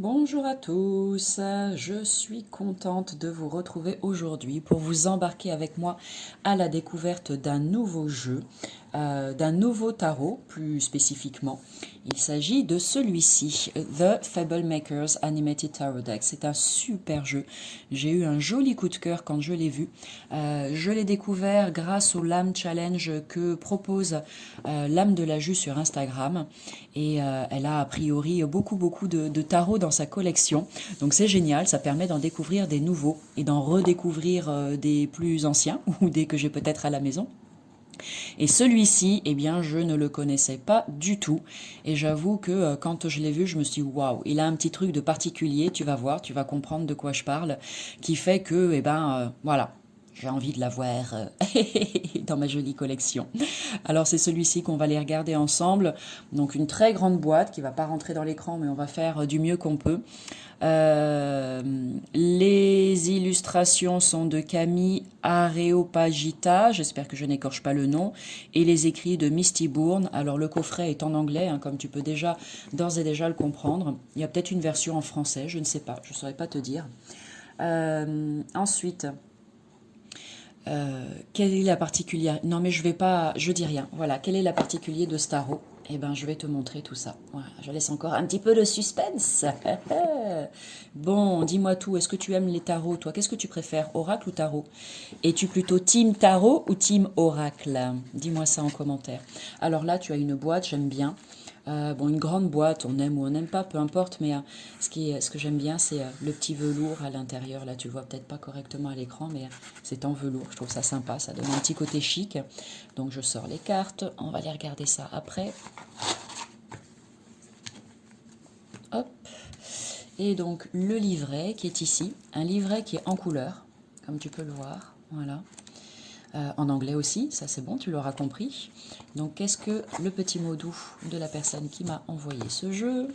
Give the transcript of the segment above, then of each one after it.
Bonjour à tous, je suis contente de vous retrouver aujourd'hui pour vous embarquer avec moi à la découverte d'un nouveau jeu, d'un nouveau tarot plus spécifiquement. Il s'agit de celui-ci, The Fable Makers Animated Tarot Deck. C'est un super jeu. J'ai eu un joli coup de cœur quand je l'ai vu. Je l'ai découvert grâce au Lame Challenge que propose Lame de la Jus sur Instagram. Et elle a priori beaucoup de tarots dans sa collection. Donc c'est génial, ça permet d'en découvrir des nouveaux et d'en redécouvrir des plus anciens ou des que j'ai peut-être à la maison. Et celui-ci, eh bien, je ne le connaissais pas du tout. Et j'avoue que quand je l'ai vu, je me suis dit, waouh, il a un petit truc de particulier, tu vas voir, tu vas comprendre de quoi je parle, qui fait que, eh ben, voilà, j'ai envie de l'avoir dans ma jolie collection. Alors c'est celui-ci qu'on va aller regarder ensemble. Donc une très grande boîte qui va pas rentrer dans l'écran, mais on va faire du mieux qu'on peut. Euh, les illustrations sont de Camille Areopagita, j'espère que je n'écorche pas le nom, et les écrits de Misty Bourne. Alors le coffret est en anglais, hein, comme tu peux déjà d'ores et déjà le comprendre. Il y a peut-être une version en français, je ne sais pas, je ne saurais pas te dire. Ensuite, quelle est la particulière? Non, mais je vais pas, je dis rien. Voilà, quelle est la particulier de Starro? Eh ben, je vais te montrer tout ça. Voilà, je laisse encore un petit peu de suspense. Bon, dis-moi tout. Est-ce que tu aimes les tarots, toi? Qu'est-ce que tu préfères, oracle ou tarot? Es-tu plutôt team tarot ou team oracle? Dis-moi ça en commentaire. Alors là, tu as une boîte, j'aime bien. Bon, une grande boîte, on aime ou on n'aime pas, peu importe, mais ce que j'aime bien, c'est le petit velours à l'intérieur. Là, tu le vois peut-être pas correctement à l'écran, mais c'est en velours. Je trouve ça sympa, ça donne un petit côté chic. Donc, je sors les cartes, on va aller regarder ça après. Hop. Et donc, le livret qui est ici, un livret qui est en couleur, comme tu peux le voir. Voilà. En anglais aussi, ça c'est bon, tu l'auras compris. Donc qu'est-ce que le petit mot doux de la personne qui m'a envoyé ce jeu?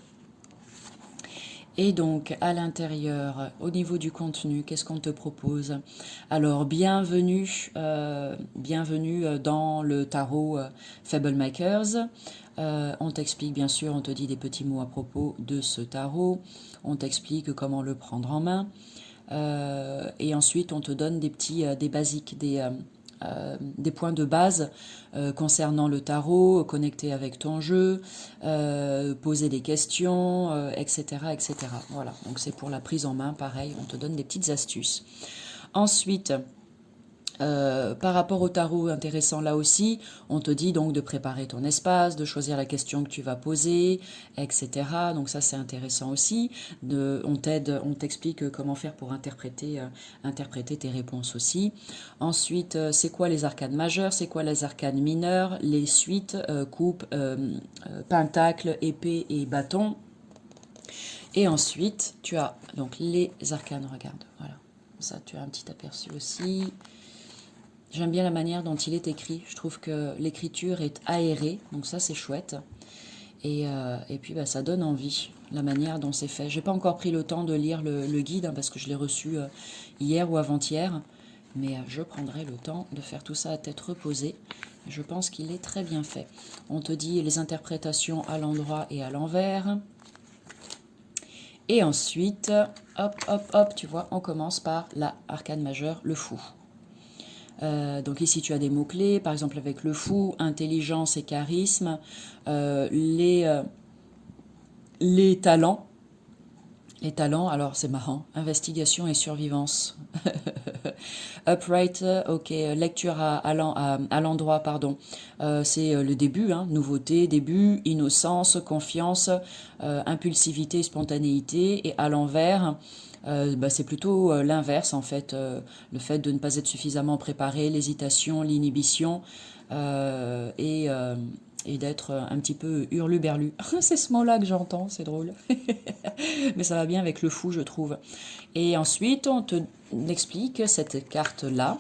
Et donc à l'intérieur, au niveau du contenu, qu'est-ce qu'on te propose? Alors bienvenue dans le tarot Fable Makers. On t'explique bien sûr, on te dit des petits mots à propos de ce tarot. On t'explique comment le prendre en main. Et ensuite, on te donne des basiques, des points de base concernant le tarot, connecter avec ton jeu, poser des questions, etc., etc. Voilà, donc c'est pour la prise en main, pareil, on te donne des petites astuces. Ensuite, par rapport au tarot, intéressant là aussi, on te dit donc de préparer ton espace, de choisir la question que tu vas poser, etc. Donc ça c'est intéressant aussi. On t'aide, on t'explique comment faire pour interpréter tes réponses aussi. Ensuite, c'est quoi les arcanes majeures, c'est quoi les arcanes mineures, les suites, coupe, pentacle, épée et bâton. Et ensuite, tu as donc les arcanes, regarde, voilà. Ça, tu as un petit aperçu aussi. J'aime bien la manière dont il est écrit. Je trouve que l'écriture est aérée, donc ça c'est chouette. Et puis bah, ça donne envie, la manière dont c'est fait. J'ai pas encore pris le temps de lire le guide hein, parce que je l'ai reçu hier ou avant-hier. Mais je prendrai le temps de faire tout ça à tête reposée. Je pense qu'il est très bien fait. On te dit les interprétations à l'endroit et à l'envers. Et ensuite, hop, hop, hop, tu vois, on commence par la arcane majeure, le fou. Donc ici tu as des mots-clés, par exemple avec le fou, intelligence et charisme, les talents. Les talents, alors c'est marrant, investigation et survivance. Upright, ok, lecture à l'endroit, pardon. C'est le début, hein, nouveauté, début, innocence, confiance, impulsivité, spontanéité. Et à l'envers, bah, c'est plutôt l'inverse en fait, le fait de ne pas être suffisamment préparé, l'hésitation, l'inhibition et d'être un petit peu hurluberlu. C'est ce mot-là que j'entends, c'est drôle. Mais ça va bien avec le fou, je trouve. Et ensuite, on te explique cette carte-là.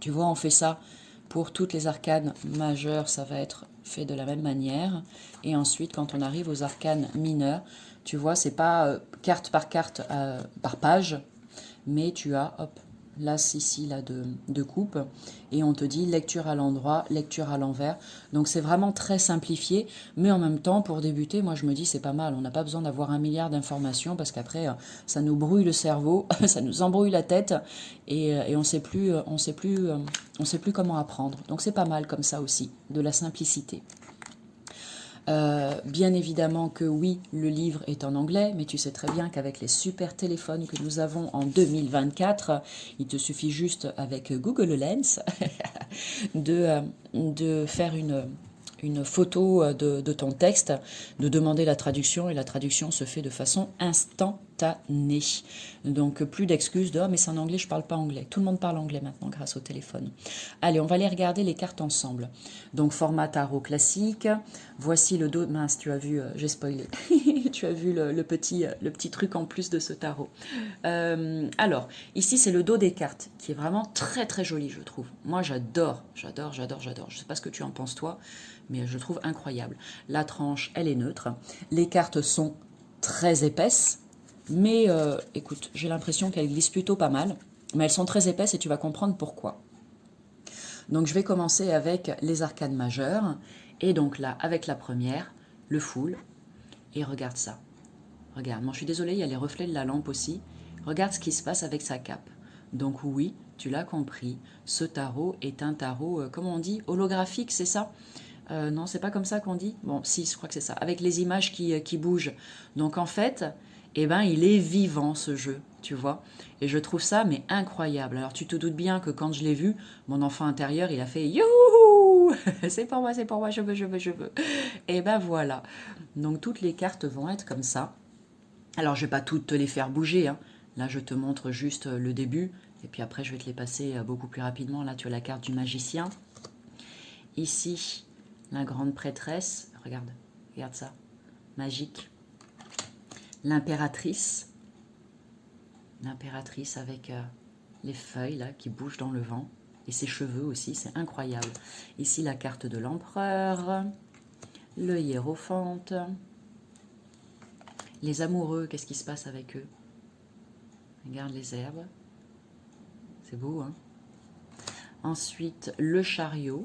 Tu vois, on fait ça pour toutes les arcanes majeures, ça va être fait de la même manière. Et ensuite, quand on arrive aux arcanes mineures, tu vois, c'est pas carte par page, mais tu as, hop, l'as ici là de coupe, et on te dit lecture à l'endroit, lecture à l'envers. Donc c'est vraiment très simplifié, mais en même temps, pour débuter, moi je me dis c'est pas mal. On n'a pas besoin d'avoir un milliard d'informations parce qu'après, ça nous brouille le cerveau, ça nous embrouille la tête, et on sait plus comment apprendre. Donc c'est pas mal comme ça aussi, de la simplicité. Bien évidemment que oui, le livre est en anglais, mais tu sais très bien qu'avec les super téléphones que nous avons en 2024, il te suffit juste avec Google Lens de faire une photo de ton texte, de demander la traduction, et la traduction se fait de façon instantanée. Donc plus d'excuses de « Ah mais c'est en anglais, je ne parle pas anglais ». Tout le monde parle anglais maintenant grâce au téléphone. Allez, on va aller regarder les cartes ensemble. Donc format tarot classique. Voici le dos. Mince, tu as vu, j'ai spoilé. Tu as vu le petit truc en plus de ce tarot. Alors, ici c'est le dos des cartes qui est vraiment très très joli, je trouve. Moi j'adore. Je ne sais pas ce que tu en penses toi, mais je trouve incroyable. La tranche, elle est neutre. Les cartes sont très épaisses, mais écoute, j'ai l'impression qu'elles glissent plutôt pas mal. Mais elles sont très épaisses et tu vas comprendre pourquoi. Donc je vais commencer avec les arcanes majeures. Et donc là, avec la première, le full. Et regarde ça. Regarde, moi je suis désolée, il y a les reflets de la lampe aussi. Regarde ce qui se passe avec sa cape. Donc oui, tu l'as compris, ce tarot est un tarot, comment on dit, holographique, c'est ça? Non, c'est pas comme ça qu'on dit. Bon, si, je crois que c'est ça. Avec les images qui bougent. Donc en fait, eh ben, il est vivant ce jeu, tu vois. Et je trouve ça mais incroyable. Alors tu te doutes bien que quand je l'ai vu, mon enfant intérieur, il a fait youhou, c'est pour moi, je veux, je veux, je veux. Et ben voilà. Donc toutes les cartes vont être comme ça. Alors je vais pas toutes te les faire bouger, hein. Là je te montre juste le début. Et puis après je vais te les passer beaucoup plus rapidement. Là tu as la carte du magicien. Ici, la grande prêtresse, regarde ça, magique. L'impératrice avec les feuilles là qui bougent dans le vent. Et ses cheveux aussi, c'est incroyable. Ici, la carte de l'empereur, le hiérophante. Les amoureux, qu'est-ce qui se passe avec eux? Regarde les herbes. C'est beau, hein? Ensuite, le chariot,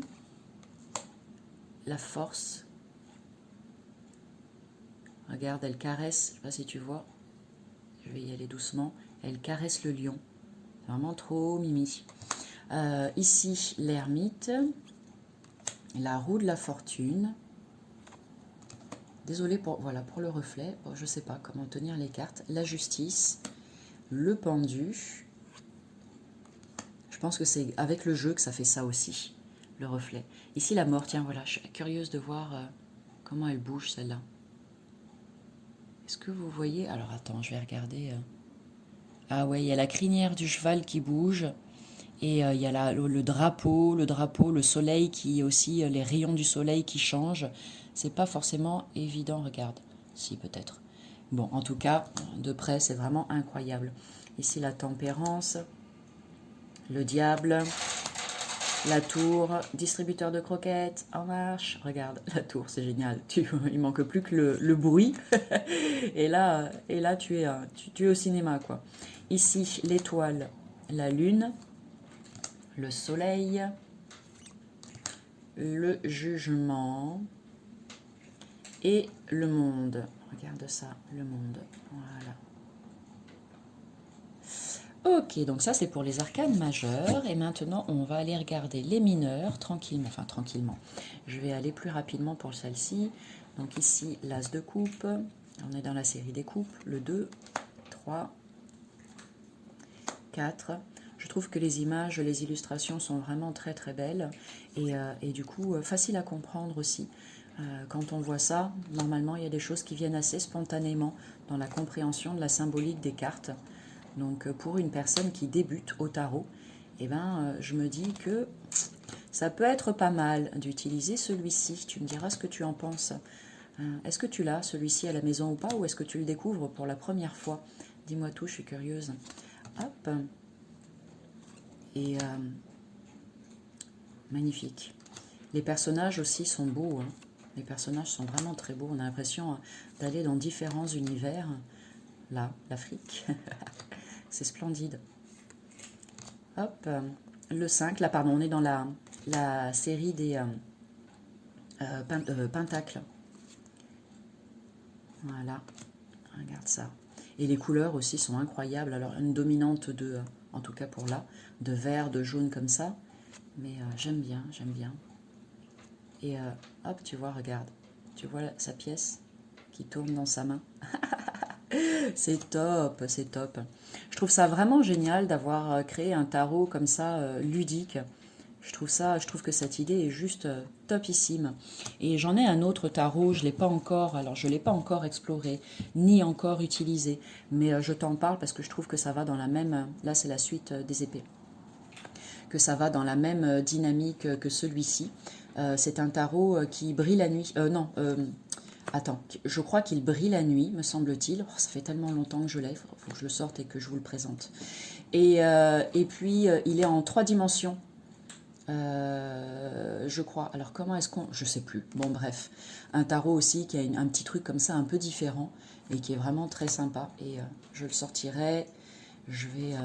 la force. Regarde, elle caresse, je ne sais pas si tu vois, je vais y aller doucement, elle caresse le lion. C'est vraiment trop mimi. Ici, l'ermite, la roue de la fortune. Désolée pour le reflet, bon, je ne sais pas comment tenir les cartes. La justice, le pendu. Je pense que c'est avec le jeu que ça fait ça aussi, le reflet. Ici, la mort, tiens, voilà, je suis curieuse de voir comment elle bouge celle-là. Est-ce que vous voyez? Alors attends, je vais regarder. Ah ouais, il y a la crinière du cheval qui bouge. Et il y a le drapeau, le soleil qui est aussi, les rayons du soleil qui changent. C'est pas forcément évident, regarde. Si, peut-être. Bon, en tout cas, de près, c'est vraiment incroyable. Ici, la tempérance, le diable, la tour, distributeur de croquettes, en marche. Regarde, la tour, c'est génial. Il manque plus que le bruit. et là, tu es au cinéma, quoi. Ici, l'étoile, la lune, le soleil, le jugement et le monde. Regarde ça, le monde. Voilà. Ok, donc ça c'est pour les arcanes majeures. Et maintenant, on va aller regarder les mineurs tranquillement. Enfin, tranquillement. Je vais aller plus rapidement pour celle-ci. Donc ici, l'as de coupe. On est dans la série des coupes. Le 2, 3, 4. Je trouve que les images, les illustrations sont vraiment très très belles. Et du coup, facile à comprendre aussi. Quand on voit ça, normalement, il y a des choses qui viennent assez spontanément dans la compréhension de la symbolique des cartes. Donc pour une personne qui débute au tarot, eh ben, je me dis que ça peut être pas mal d'utiliser celui-ci. Tu me diras ce que tu en penses. Est-ce que tu l'as, celui-ci, à la maison ou pas, ou est-ce que tu le découvres pour la première fois? Dis-moi tout, je suis curieuse. Hop. Et magnifique. Les personnages aussi sont beaux. Hein. Les personnages sont vraiment très beaux. On a l'impression d'aller dans différents univers. Là, l'Afrique. C'est splendide. Hop, le 5, là, pardon, on est dans la série des pentacles. Voilà, regarde ça. Et les couleurs aussi sont incroyables. Alors, une dominante de, en tout cas pour là, de vert, de jaune comme ça. Mais j'aime bien, j'aime bien. Et hop, tu vois, regarde. Tu vois sa pièce qui tourne dans sa main. C'est top, c'est top. Je trouve ça vraiment génial d'avoir créé un tarot comme ça, ludique. Je trouve que cette idée est juste topissime. Et j'en ai un autre tarot, je l'ai pas encore, alors je l'ai pas encore exploré, ni encore utilisé, mais je t'en parle parce que je trouve que ça va dans la même, là c'est la suite des épées, que ça va dans la même dynamique que celui-ci. C'est un tarot qui brille la nuit. Non, attends, je crois qu'il brille la nuit, me semble-t-il. Oh, ça fait tellement longtemps que je l'ai, il faut que je le sorte et que je vous le présente. Et puis, il est en 3 dimensions. Je crois. Alors comment est-ce qu'on... Je sais plus. Bon bref. Un tarot aussi qui a un petit truc comme ça un peu différent et qui est vraiment très sympa. Et je le sortirai. Je vais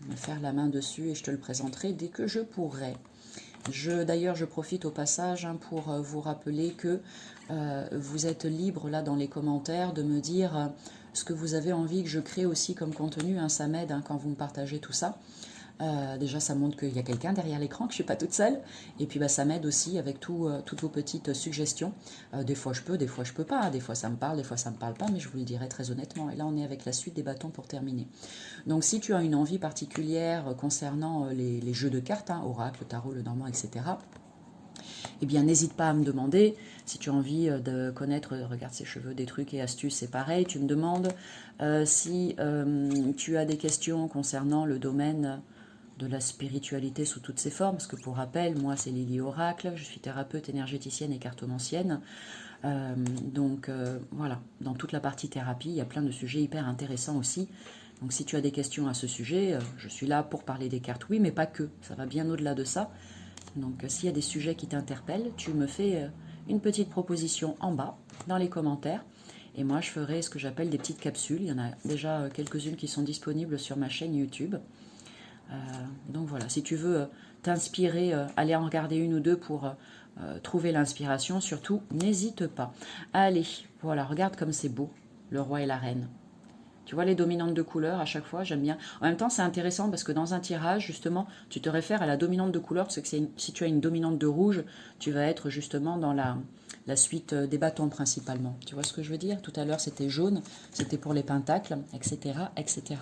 me faire la main dessus et je te le présenterai dès que je pourrai. D'ailleurs, je profite au passage pour vous rappeler que vous êtes libre là dans les commentaires de me dire ce que vous avez envie que je crée aussi comme contenu. Hein, ça m'aide quand vous me partagez tout ça. Déjà, ça montre qu'il y a quelqu'un derrière l'écran, que je ne suis pas toute seule. Et puis, bah, ça m'aide aussi avec toutes vos petites suggestions. Des fois, je peux, des fois, je peux pas. Des fois, ça me parle, des fois, ça ne me parle pas. Mais je vous le dirai très honnêtement. Et là, on est avec la suite des bâtons pour terminer. Donc, si tu as une envie particulière concernant les jeux de cartes, hein, oracle, tarot, le normand, etc., eh bien, n'hésite pas à me demander. Si tu as envie de connaître, regarde ses cheveux, des trucs et astuces, c'est pareil, tu me demandes. Si tu as des questions concernant le domaine de la spiritualité sous toutes ses formes, parce que pour rappel, moi c'est Lily Oracle, je suis thérapeute énergéticienne et cartomancienne. Voilà, dans toute la partie thérapie, il y a plein de sujets hyper intéressants aussi. Donc si tu as des questions à ce sujet, je suis là pour parler des cartes, oui, mais pas que, ça va bien au-delà de ça. Donc s'il y a des sujets qui t'interpellent, tu me fais une petite proposition en bas, dans les commentaires. Et moi, je ferai ce que j'appelle des petites capsules. Il y en a déjà quelques-unes qui sont disponibles sur ma chaîne YouTube. Donc voilà, si tu veux t'inspirer, aller en regarder une ou deux pour trouver l'inspiration, surtout, n'hésite pas. Allez, voilà, regarde comme c'est beau, le roi et la reine. Tu vois les dominantes de couleur à chaque fois, j'aime bien. En même temps, c'est intéressant parce que dans un tirage, justement, tu te réfères à la dominante de couleur, parce que si tu as une dominante de rouge, tu vas être justement dans la suite des bâtons principalement. Tu vois ce que je veux dire? Tout à l'heure, c'était jaune, c'était pour les pentacles, etc., etc.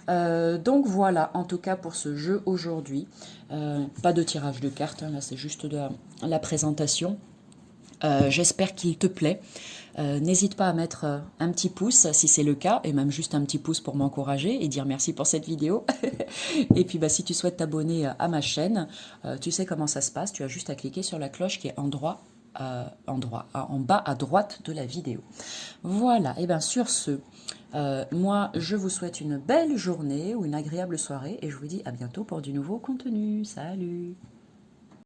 Donc voilà, en tout cas pour ce jeu aujourd'hui. Pas de tirage de cartes, hein, là c'est juste de la présentation. J'espère qu'il te plaît. N'hésite pas à mettre un petit pouce si c'est le cas, et même juste un petit pouce pour m'encourager et dire merci pour cette vidéo. Et puis bah, si tu souhaites t'abonner à ma chaîne, tu sais comment ça se passe, tu as juste à cliquer sur la cloche qui est en bas à droite de la vidéo. Voilà, et bien sur ce, moi je vous souhaite une belle journée ou une agréable soirée et je vous dis à bientôt pour du nouveau contenu. Salut!